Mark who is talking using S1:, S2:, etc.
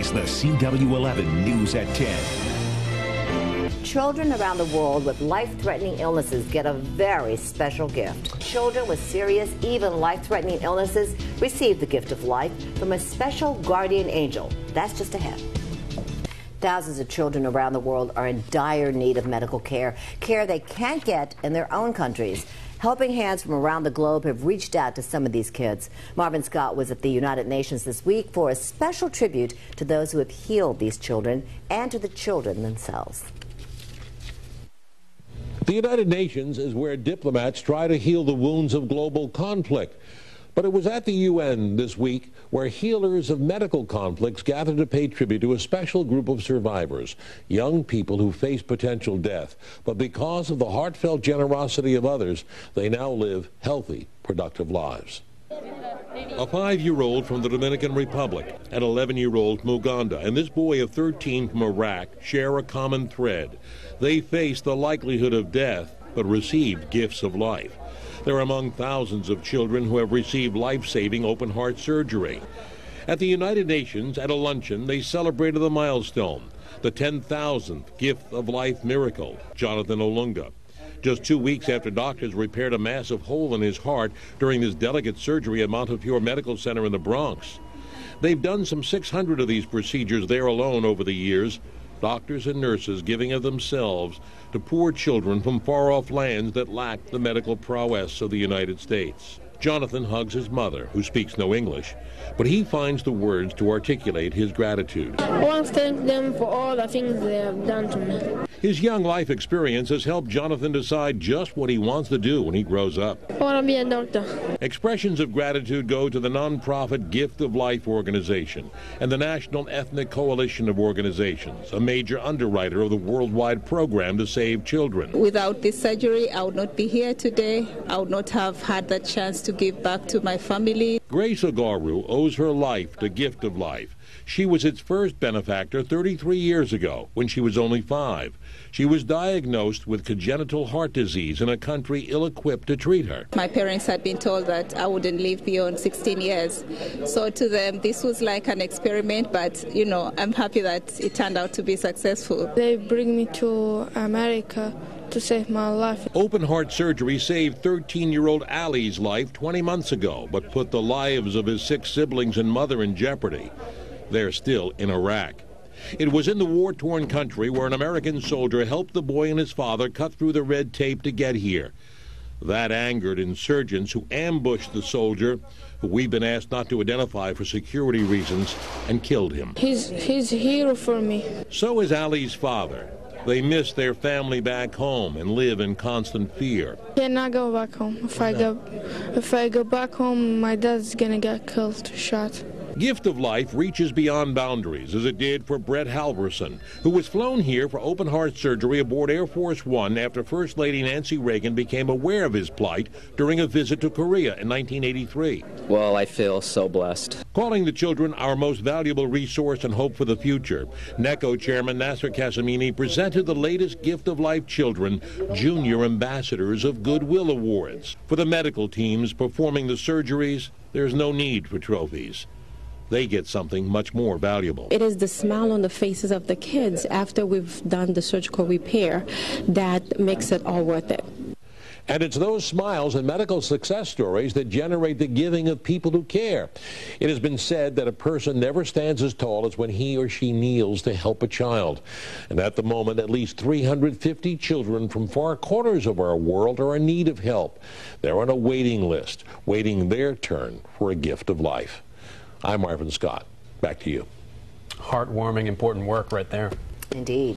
S1: Today's the CW11 News at 10.
S2: Children around the world with life-threatening illnesses get a very special gift. Children with serious, even life-threatening illnesses receive the gift of life from a special guardian angel. That's just ahead. Thousands of children around the world are in dire need of medical care they can't get in their own countries. Helping hands from around the globe have reached out to some of these kids. Marvin Scott was at the United Nations this week for a special tribute to those who have healed these children and to the children themselves.
S3: The United Nations is where diplomats try to heal the wounds of global conflict. But it was at the UN this week where healers of medical conflicts gathered to pay tribute to a special group of survivors, young people who face potential death. But because of the heartfelt generosity of others, they now live healthy, productive lives. A 5-year-old from the Dominican Republic, an 11-year-old from Uganda, and this boy of 13 from Iraq share a common thread. They faced the likelihood of death, but received gifts of life. They're among thousands of children who have received life-saving open-heart surgery. At the United Nations, at a luncheon, they celebrated the milestone, the 10,000th gift of life miracle, Jonathan Olunga. Just 2 weeks after doctors repaired a massive hole in his heart during this delicate surgery at Montefiore Medical Center in the Bronx. They've done some 600 of these procedures there alone over the years, doctors and nurses giving of themselves to poor children from far-off lands that lack the medical prowess of the United States. Jonathan hugs his mother, who speaks no English, but he finds the words to articulate his gratitude.
S4: I want to thank them for all the things they have done to me.
S3: His young life experience has helped Jonathan decide just what he wants to do when he grows up.
S4: I want to be a doctor.
S3: Expressions of gratitude go to the nonprofit Gift of Life organization and the National Ethnic Coalition of Organizations, a major underwriter of the worldwide program to save children.
S5: Without this surgery, I would not be here today. I would not have had that chance to give back to my family.
S3: Grace Ogaru owes her life to Gift of Life. She was its first benefactor 33 years ago when she was only 5. She was diagnosed with congenital heart disease in a country ill-equipped to treat her.
S5: My parents had been told that I wouldn't live beyond 16 years. So to them, this was like an experiment, but, I'm happy that it turned out to be successful.
S4: They bring me to America to save my life.
S3: Open heart surgery saved 13-year-old Ali's life 20 months ago, but put the lives of his 6 siblings and mother in jeopardy. They're still in Iraq. It was in the war-torn country where an American soldier helped the boy and his father cut through the red tape to get here. That angered insurgents who ambushed the soldier, who we've been asked not to identify for security reasons, and killed him.
S4: He's a hero for me.
S3: So is Ali's father. They miss their family back home and live in constant fear.
S4: I cannot go back home. If I go back home, my dad's gonna get killed, shot.
S3: Gift of Life reaches beyond boundaries, as it did for Brett Halverson, who was flown here for open heart surgery aboard Air Force One after First Lady Nancy Reagan became aware of his plight during a visit to Korea in 1983.
S6: Well, I feel so blessed.
S3: Calling the children our most valuable resource and hope for the future, NECO Chairman Nasser Kasimini presented the latest Gift of Life Children Junior Ambassadors of Goodwill Awards. For the medical teams performing the surgeries, there's no need for trophies. They get something much more valuable.
S7: It is the smile on the faces of the kids after we've done the surgical repair that makes it all worth it.
S3: And it's those smiles and medical success stories that generate the giving of people who care. It has been said that a person never stands as tall as when he or she kneels to help a child. And at the moment, at least 350 children from far corners of our world are in need of help. They're on a waiting list, waiting their turn for a gift of life. I'm Marvin Scott. Back to you.
S8: Heartwarming, important work right there.
S2: Indeed.